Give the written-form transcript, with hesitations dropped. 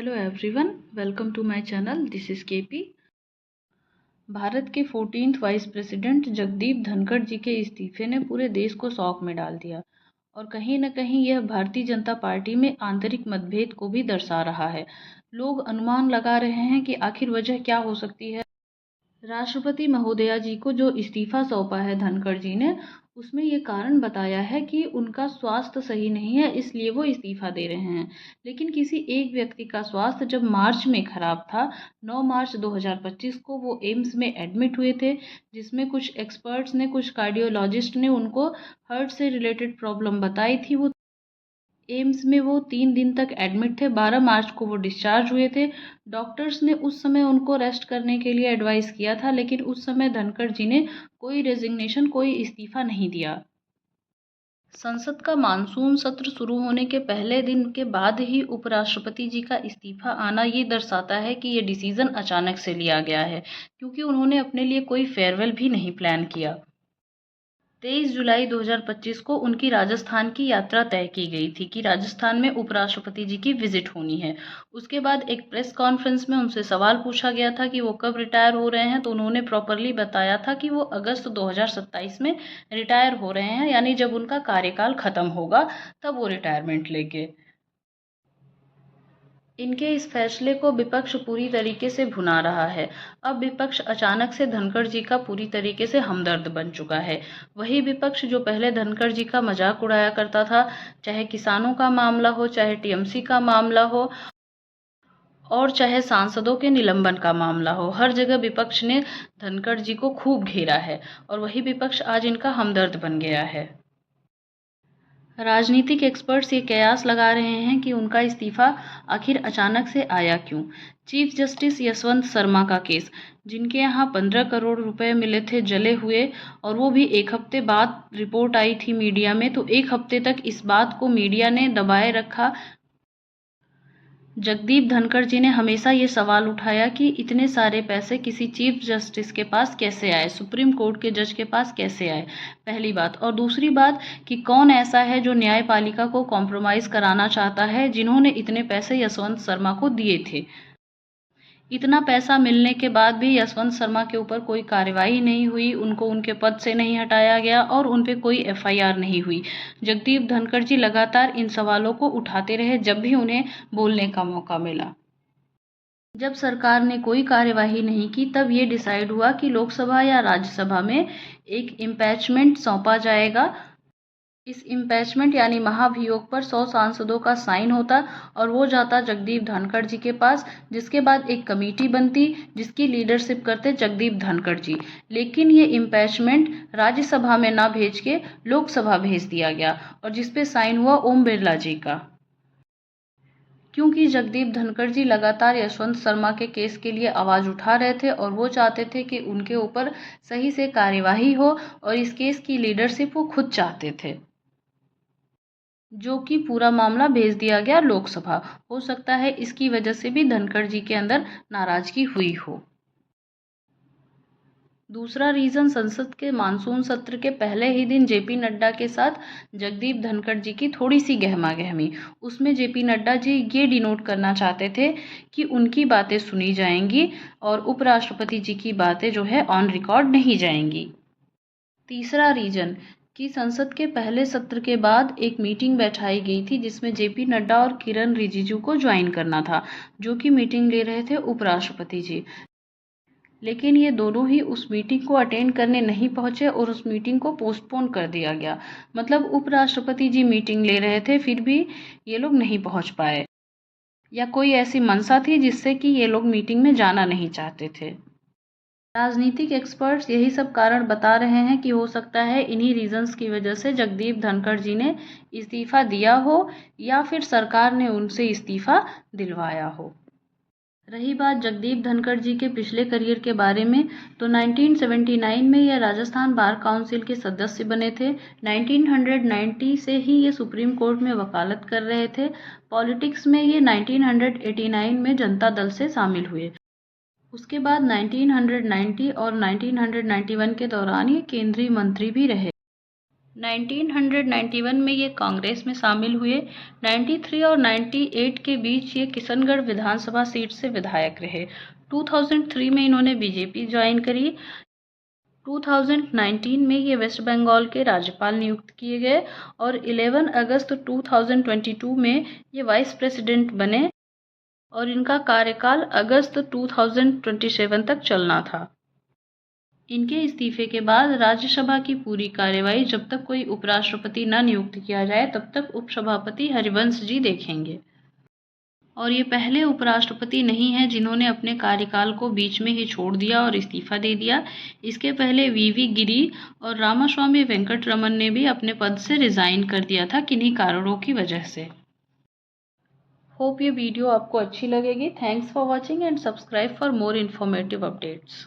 Hello everyone, welcome to my channel. This is KP. Bharat के 14th vice president Jagdeep Dhankhar ji के इस्तीफे ने पूरे देश को शॉक में डाल दिया और कहीं न कहीं यह भारतीय जनता पार्टी में आंतरिक मतभेद को भी दर्शा रहा है। लोग अनुमान लगा रहे हैं कि आखिर वजह क्या हो सकती है। राष्ट्रपति महोदया जी को जो इस्तीफा सौंपा है धनखड़ जी ने, उसमें ये कारण बताया है कि उनका स्वास्थ्य सही नहीं है, इसलिए वो इस्तीफा दे रहे हैं। लेकिन किसी एक व्यक्ति का स्वास्थ्य जब मार्च में खराब था, 9 मार्च 2025 को वो एम्स में एडमिट हुए थे, जिसमें कुछ एक्सपर्ट्स ने, कुछ कार्डियोलॉजिस्ट ने उनको हार्ट से रिलेटेड प्रॉब्लम बताई थी। वो एम्स में वो 3 दिन तक एडमिट थे। 12 मार्च को वो डिस्चार्ज हुए थे। डॉक्टर्स ने उस समय उनको रेस्ट करने के लिए एडवाइस किया था, लेकिन उस समय धनखड़ जी ने कोई रेजिग्नेशन, कोई इस्तीफा नहीं दिया। संसद का मानसून सत्र शुरू होने के पहले दिन के बाद ही उपराष्ट्रपति जी का इस्तीफा आना ये दर्शाता है कि ये डिसीजन अचानक से लिया गया है, क्योंकि उन्होंने अपने लिए कोई फेयरवेल भी नहीं प्लान किया। 23 जुलाई 2025 को उनकी राजस्थान की यात्रा तय की गई थी कि राजस्थान में उपराष्ट्रपति जी की विजिट होनी है। उसके बाद एक प्रेस कॉन्फ्रेंस में उनसे सवाल पूछा गया था कि वो कब रिटायर हो रहे हैं, तो उन्होंने प्रॉपरली बताया था कि वो अगस्त 2027 में रिटायर हो रहे हैं, यानी जब उनका कार्यकाल खत्म होगा तब वो रिटायरमेंट लेंगे। इनके इस फैसले को विपक्ष पूरी तरीके से भुना रहा है। अब विपक्ष अचानक से धनखड़ जी का पूरी तरीके से हमदर्द बन चुका है। वही विपक्ष जो पहले धनखड़ जी का मजाक उड़ाया करता था, चाहे किसानों का मामला हो, चाहे टीएमसी का मामला हो और चाहे सांसदों के निलंबन का मामला हो, हर जगह विपक्ष ने धनखड़ जी को खूब घेरा है और वही विपक्ष आज इनका हमदर्द बन गया है। राजनीतिक एक्सपर्ट्स ये कयास लगा रहे हैं कि उनका इस्तीफा आखिर अचानक से आया क्यों। चीफ जस्टिस यशवंत शर्मा का केस, जिनके यहाँ 15 करोड़ रुपए मिले थे जले हुए, और वो भी एक हफ्ते बाद रिपोर्ट आई थी मीडिया में, तो एक हफ्ते तक इस बात को मीडिया ने दबाए रखा। जगदीप धनखड़ जी ने हमेशा ये सवाल उठाया कि इतने सारे पैसे किसी चीफ जस्टिस के पास कैसे आए, सुप्रीम कोर्ट के जज के पास कैसे आए, पहली बात। और दूसरी बात कि कौन ऐसा है जो न्यायपालिका को कॉम्प्रोमाइज़ कराना चाहता है, जिन्होंने इतने पैसे यशवंत शर्मा को दिए थे। इतना पैसा मिलने के बाद भी यशवंत शर्मा के ऊपर कोई कार्रवाई नहीं हुई, उनको उनके पद से नहीं हटाया गया और उन पे कोई एफआईआर नहीं हुई। जगदीप धनखड़ जी लगातार इन सवालों को उठाते रहे जब भी उन्हें बोलने का मौका मिला। जब सरकार ने कोई कार्यवाही नहीं की, तब ये डिसाइड हुआ कि लोकसभा या राज्यसभा में एक इम्पैचमेंट सौंपा जाएगा। इस इम्पैचमेंट यानी महाभियोग पर 100 सांसदों का साइन होता और वो जाता जगदीप धनखड़ जी के पास, जिसके बाद एक कमेटी बनती जिसकी लीडरशिप करते जगदीप धनखड़ जी। लेकिन ये इम्पैचमेंट राज्यसभा में ना भेज के लोकसभा भेज दिया गया और जिसपे साइन हुआ ओम बिरला जी का, क्योंकि जगदीप धनखड़ जी लगातार यशवंत शर्मा के केस के लिए आवाज़ उठा रहे थे और वो चाहते थे कि उनके ऊपर सही से कार्यवाही हो, और इस केस की लीडरशिप वो खुद चाहते थे, जो कि पूरा मामला भेज दिया गया लोकसभा। हो सकता है इसकी वजह से भी धनखड़ जी के अंदर नाराजगी हुई हो। दूसरा रीज़न, संसद के मानसून सत्र के पहले ही दिन जेपी नड्डा के साथ जगदीप धनखड़ जी की थोड़ी सी गहमा गहमी। उसमें जेपी नड्डा जी ये डिनोट करना चाहते थे कि उनकी बातें सुनी जाएंगी और उपराष्ट्रपति जी की बातें जो है ऑन रिकॉर्ड नहीं जाएंगी। तीसरा रीजन कि संसद के पहले सत्र के बाद एक मीटिंग बैठाई गई थी जिसमें जेपी नड्डा और किरण रिजिजू को ज्वाइन करना था, जो कि मीटिंग ले रहे थे उपराष्ट्रपति जी। लेकिन ये दोनों ही उस मीटिंग को अटेंड करने नहीं पहुंचे और उस मीटिंग को पोस्टपोन कर दिया गया। मतलब उपराष्ट्रपति जी मीटिंग ले रहे थे, फिर भी ये लोग नहीं पहुंच पाए, या कोई ऐसी मंशा थी जिससे कि ये लोग मीटिंग में जाना नहीं चाहते थे। राजनीतिक एक्सपर्ट्स यही सब कारण बता रहे हैं कि हो सकता है इन्हीं रीजंस की वजह से जगदीप धनखड़ जी ने इस्तीफा दिया हो, या फिर सरकार ने उनसे इस्तीफा दिलवाया हो। रही बात जगदीप धनखड़ जी के पिछले करियर के बारे में, तो 1979 में ये राजस्थान बार काउंसिल के सदस्य बने थे। 1990 से ही ये सुप्रीम कोर्ट में वकालत कर रहे थे। पॉलिटिक्स में ये 1989 में जनता दल से शामिल हुए। उसके बाद 1990 और 1991 के दौरान ये केंद्रीय मंत्री भी रहे। 1991 में ये कांग्रेस में शामिल हुए। 93 और 98 के बीच ये किशनगढ़ विधानसभा सीट से विधायक रहे। 2003 में इन्होंने बीजेपी ज्वाइन करी। 2019 में ये वेस्ट बंगाल के राज्यपाल नियुक्त किए गए और 11 अगस्त 2022 में ये वाइस प्रेसिडेंट बने और इनका कार्यकाल अगस्त 2027 तक चलना था। इनके इस्तीफे के बाद राज्यसभा की पूरी कार्यवाही जब तक कोई उपराष्ट्रपति न नियुक्त किया जाए तब तक उपसभापति हरिवंश जी देखेंगे। और ये पहले उपराष्ट्रपति नहीं हैं जिन्होंने अपने कार्यकाल को बीच में ही छोड़ दिया और इस्तीफा दे दिया। इसके पहले वीवी गिरी और रामास्वामी वेंकटरमन ने भी अपने पद से रिजाइन कर दिया था किन्हीं कारणों की वजह से। होप ये वीडियो आपको अच्छी लगेगी। Thanks for watching and subscribe for more informative updates.